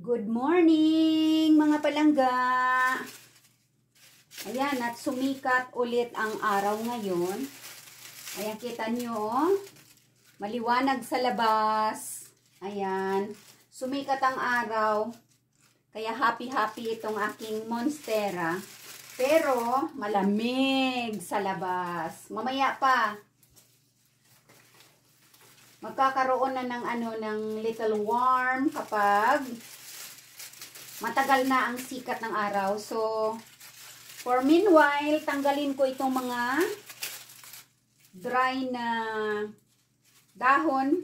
Good morning mga palangga! Ayan, at sumikat ulit ang araw ngayon. Ayan, kita nyo, maliwanag sa labas. Ayan, sumikat ang araw. Kaya happy-happy itong aking monstera. Pero, malamig sa labas. Mamaya pa. Magkakaroon na ng little warm kapag matagal na ang sikat ng araw. So, for meanwhile, tanggalin ko itong mga dry na dahon.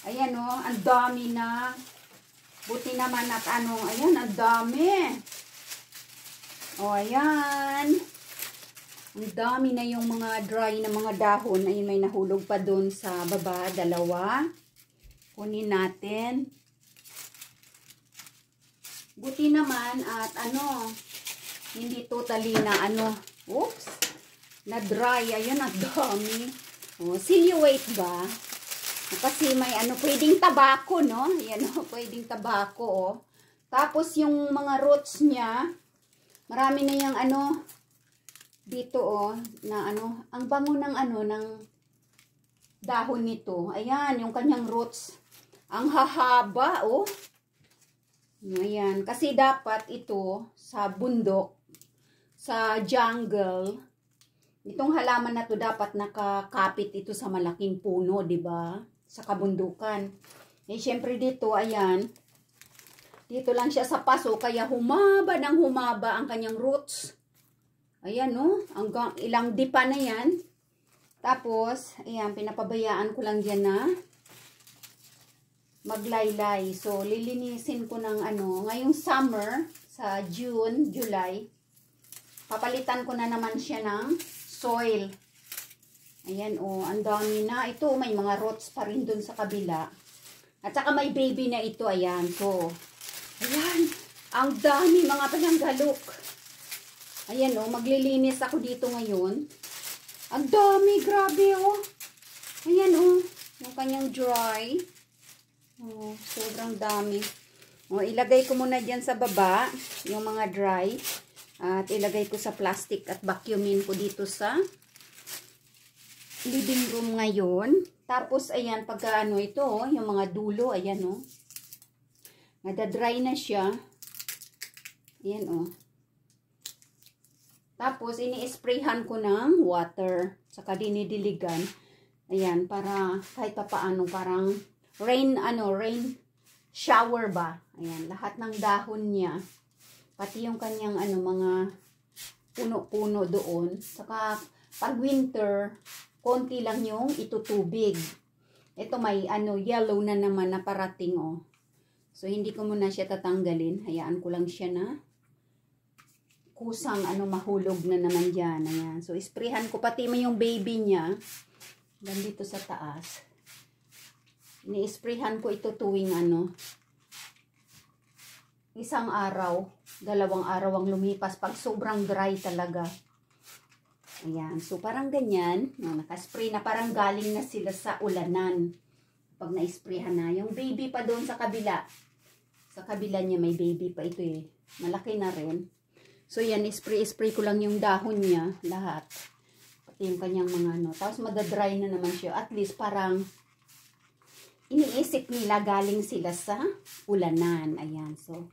Ayan o, ang dami na. Buti naman at ayan, ang dami. O, ayan. Ang dami na yung mga dry na mga dahon. Ayun, may nahulog pa doon sa baba. Dalawa. Kunin natin. Buti naman at hindi totally na oops, na dry. Ayun, ang dami. O, silhouette ba? Kasi may pwedeng tabako, no? Yan o, pwedeng tabako, o. Tapos yung mga roots niya, marami na yung dito, o, na ang bango ng ng dahon nito. Ayan, yung kanyang roots. Ang hahaba, o. Ayan, kasi dapat ito sa bundok, sa jungle, itong halaman na to dapat nakakapit ito sa malaking puno, 'di ba? Sa kabundukan. Eh syempre dito, ayan. Dito lang siya sa paso kaya humaba ng humaba ang kanyang roots. Ayan, no? Hanggang ilang dipa na 'yan. Tapos, ayan, pinapabayaan ko lang diyan na maglaylay. So, lilinisin ko ng ngayong summer, sa June, July, papalitan ko na naman siya ng soil. Ayan, oh, ang dami na. Ito, may mga roots pa rin dun sa kabila. At saka may baby na ito, ayan. So, ayan, ang dami mga palanggalok. Ayan, oh, maglilinis ako dito ngayon. Ang dami, grabe, oh. Ayan, oh, yung kanyang dry. Oh, sobrang dami. Oh, ilagay ko muna dyan sa baba, yung mga dry. At ilagay ko sa plastic at vacuumin ko dito sa living room ngayon. Tapos, ayan, pagka ito, oh, yung mga dulo, ayan, oh. Nadadry na siya. Ayan, oh. Tapos, ini-sprayhan ko ng water. Saka dinidiligan. Ayan, para kahit pa paano, parang rain shower ba? Ayan, lahat ng dahon niya. Pati yung kanyang mga puno-puno doon. Saka pag winter, konti lang yung itutubig. Ito may yellow na naman na parating, oh. So hindi ko muna siya tatanggalin. Hayaan ko lang siya na kusang mahulog na naman diyan. Ayan. So isprayhan ko pati may yung baby niya dito sa taas. Ini-sprayhan ko ito tuwing isang araw, 2 araw ang lumipas pag sobrang dry talaga. Ayan, so parang ganyan, nakaspray na, parang galing na sila sa ulanan. Pag na-sprayhan na, yung baby pa doon sa kabila. Sa kabila niya may baby pa ito eh. Malaki na rin. So yan, spray ko lang yung dahon niya, lahat. Pati yung kanyang mga tapos madadry na naman siya. At least parang iniisip nila galing sila sa ulanan. Ayan, so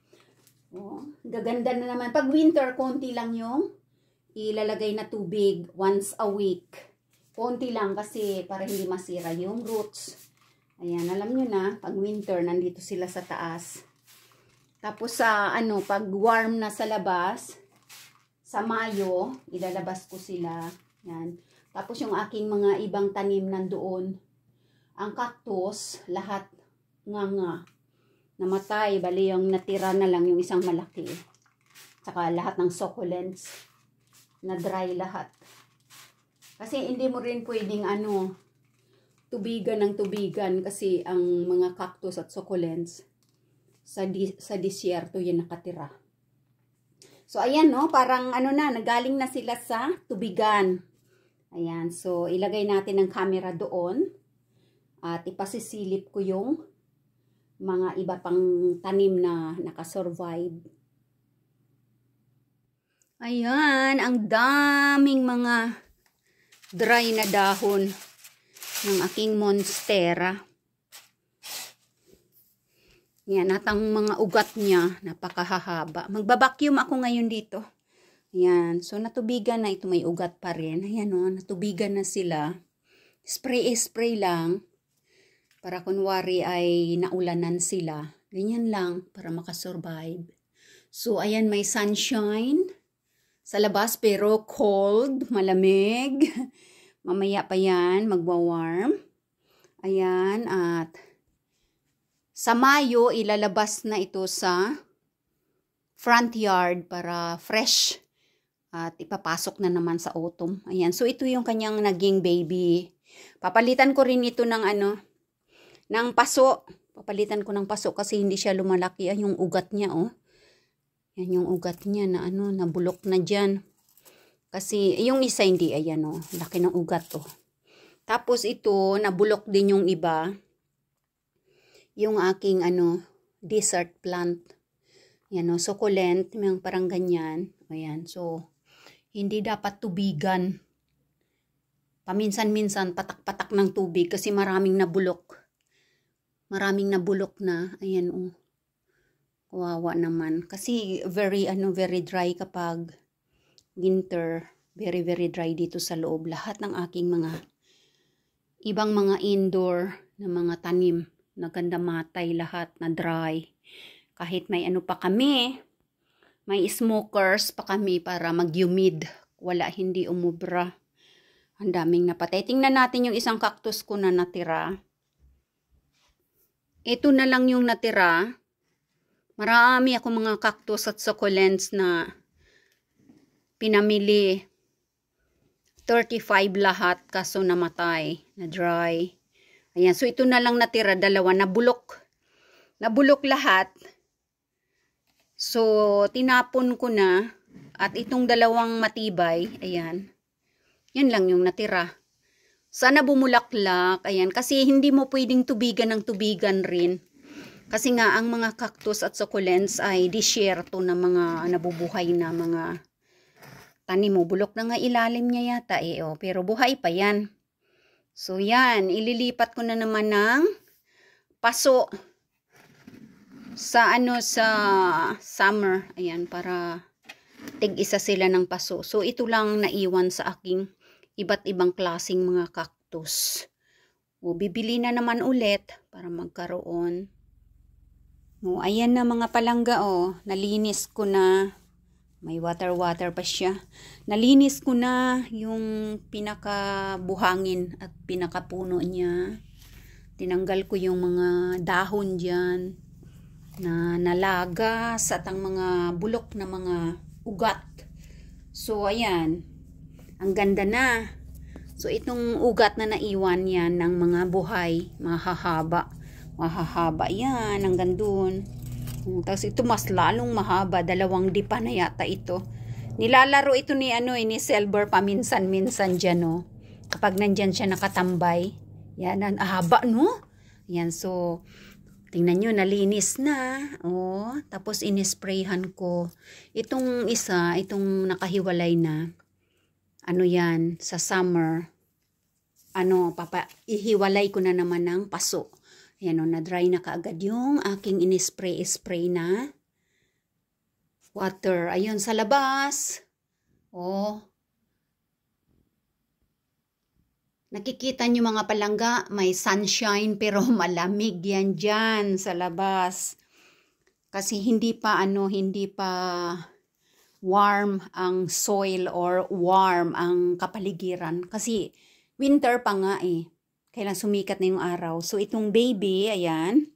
oh, gaganda na naman. Pag winter, konti lang yung ilalagay na tubig once a week. Konti lang kasi para hindi masira yung roots. Ayan, alam nyo na, pag winter, nandito sila sa taas. Tapos sa pag warm na sa labas, sa Mayo, ilalabas ko sila. Ayan. Tapos yung aking mga ibang tanim nandoon, ang cactus, lahat nga namatay. Bali yung natira na lang yung isang malaki. Tsaka lahat ng succulents, na dry lahat. Kasi hindi mo rin pwedeng tubigan ng tubigan kasi ang mga cactus at succulents sa disyerto yan nakatira. So ayan, no, parang nagaling na sila sa tubigan. Ayan, so ilagay natin ang camera doon. At ipasisilip ko yung mga iba pang tanim na nakasurvive. Ayan, ang daming mga dry na dahon ng aking monstera. Yan, at ang mga ugat niya, napakahahaba. Magbabacuum ako ngayon dito. Ayan, so natubigan na ito, may ugat pa rin. Ayan o, natubigan na sila. Spray lang. Para kunwari ay naulanan sila. Ganyan lang, para makasurvive. So, ayan, may sunshine sa labas, pero cold, malamig. Mamaya pa yan, magwa-warm. Ayan, at sa Mayo, ilalabas na ito sa front yard para fresh. At ipapasok na naman sa autumn. Ayan, so ito yung kanyang naging baby. Papalitan ko rin ito ng ng paso. Papalitan ko ng paso kasi hindi siya lumalaki. Yan yung ugat niya, oh. Yan yung ugat niya na nabulok na dyan. Kasi yung isa hindi, ayan oh, laki ng ugat oh. Tapos ito, nabulok din yung iba. Yung aking desert plant. Yan oh, succulent, yung parang ganyan. Ayan, so hindi dapat tubigan. Paminsan-minsan patak-patak ng tubig kasi maraming nabulok. Maraming nabulok na. Ayan oh. Kawawa naman. Kasi very dry kapag winter. Very, very dry dito sa loob. Lahat ng aking ibang mga indoor na mga tanim na ganda matay lahat na dry. Kahit may pa kami, may smokers pa kami para mag-humid. Wala, hindi umubra. Ang daming napatay. Tingnan natin yung isang cactus ko na natira. Ito na lang yung natira. Marami ako mga cactus at succulents na pinamili. 35 lahat kaso namatay, na dry. Ayan, so ito na lang natira, dalawa, nabulok. Nabulok lahat. So, tinapon ko na. At itong dalawang matibay, ayan. Yan lang yung natira. Sana bumulaklak, ayan. Kasi hindi mo pwedeng tubigan ng tubigan rin. Kasi nga, ang mga cactus at succulents ay disyerto na mga nabubuhay na mga tanim mo. Bulok na nga ilalim niya yata oh. Pero buhay pa yan. So yan, ililipat ko na naman ng paso sa sa summer. Ayan, para tig-isa sila ng paso. So ito lang naiwan sa aking iba't ibang klaseng mga cactus. O, bibili na naman ulit para magkaroon. O, ayan na mga palangga oh. Nalinis ko na. May water pa siya. Nalinis ko na yung pinakabuhangin at pinakapuno niya. Tinanggal ko yung mga dahon dyan na nalagas at ang mga bulok na mga ugat. So, ayan. Ang ganda na. So, itong ugat na naiwan yan ng mga buhay, mahahaba. Mahahaba yan, hanggang dun. Tapos ito mas lalong mahaba, 2 dipa na yata ito. Nilalaro ito ni ni Silver paminsan-minsan dyan, no. Kapag nandyan siya nakatambay. Yan, ang haba, no? Yan, so, tingnan nyo, nalinis na. Oh, tapos inisprayhan ko. Itong isa, itong nakahiwalay na, yan, sa summer, ihiwalay ko na naman ng paso. Ayan o, na-dry na kaagad yung aking inispray na water. Ayun, sa labas. Oh. Nakikita nyo mga palangga, may sunshine pero malamig yan dyan sa labas. Kasi hindi pa warm ang soil or warm ang kapaligiran. Kasi winter pa nga eh. Kailan sumikat na yung araw. So, itong baby, ayan.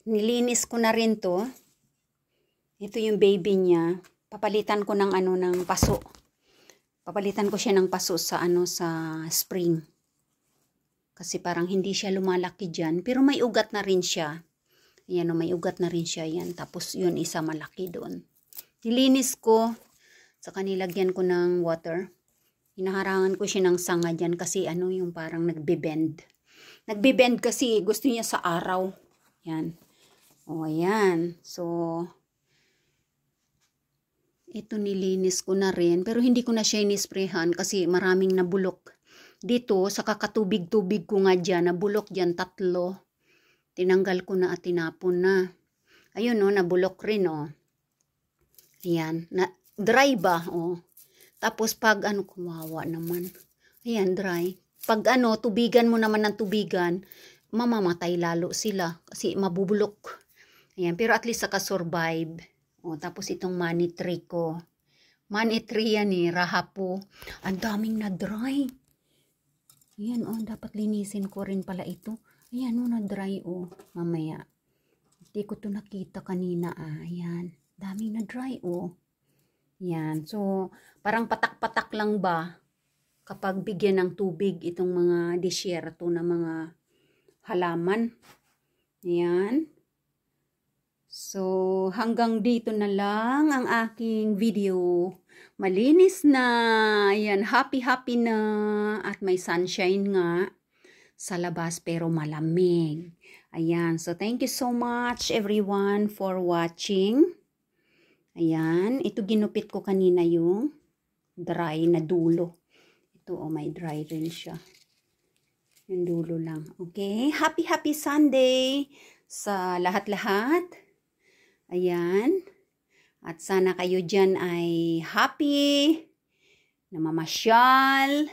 Nilinis ko na rin to. Ito yung baby niya. Papalitan ko ng ng paso. Papalitan ko siya ng paso sa sa spring. Kasi parang hindi siya lumalaki dyan. Pero may ugat na rin siya. Ayan, may ugat na rin siya. Ayan. Tapos yun, isa malaki doon. Nilinis ko. Saka nilagyan ko ng water. Hinaharangan ko siya ng sanga dyan kasi yung parang nagbe-bend. Nagbe-bend kasi gusto niya sa araw. Yan. O, ayan. So, ito nilinis ko na rin. Pero hindi ko na siya inisprehan kasi maraming nabulok. Dito, sa kakatubig-tubig ko nga dyan, nabulok dyan 3. Tinanggal ko na at tinapon na. Ayun o, nabulok rin o. Ayan. Dry ba? O. Tapos pag kumawa naman. Ayan, dry. Pag tubigan mo naman ng tubigan, mamamatay lalo sila kasi mabubulok. Ayan, pero at least saka-survive. O, tapos itong money tree ko. Money tree yan rahapo. Ang daming na-dry. Ayan, dapat linisin ko rin pala ito. Ayan, na-dry, mamaya. Hindi ko to nakita kanina, Ayan, daming na-dry, Ayan, so, parang patak-patak lang ba kapag bigyan ng tubig itong mga disyerto na mga halaman. Ayan. So, hanggang dito na lang ang aking video. Malinis na. Ayan, happy na. At may sunshine nga sa labas pero malamig. Ayan, so thank you so much everyone for watching. Ayan, ito ginupit ko kanina yung dry na dulo. Ito, may dry rin siya. Yung dulo lang. Okay, happy Sunday sa lahat-lahat. Ayan. At sana kayo dyan ay happy, namamasyal.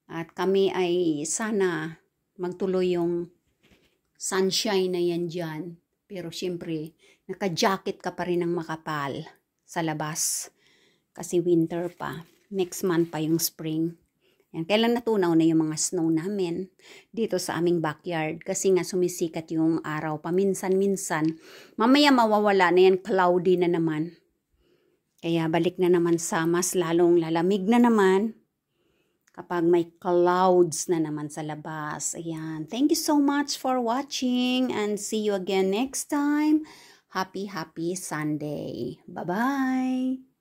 At kami ay sana magtuloy yung sunshine na yan dyan. Pero syempre, naka-jacket ka pa rin ng makapal sa labas. Kasi winter pa. Next month pa yung spring. Yan. Kailan natunaw na yung mga snow namin dito sa aming backyard. Kasi nga sumisikat yung araw paminsan-minsan. Mamaya mawawala na yan, cloudy na naman. Kaya balik na naman sa mas lalong lalamig na naman. Kapag may clouds na naman sa labas. Ayan. Thank you so much for watching and see you again next time. Happy Sunday. Bye-bye.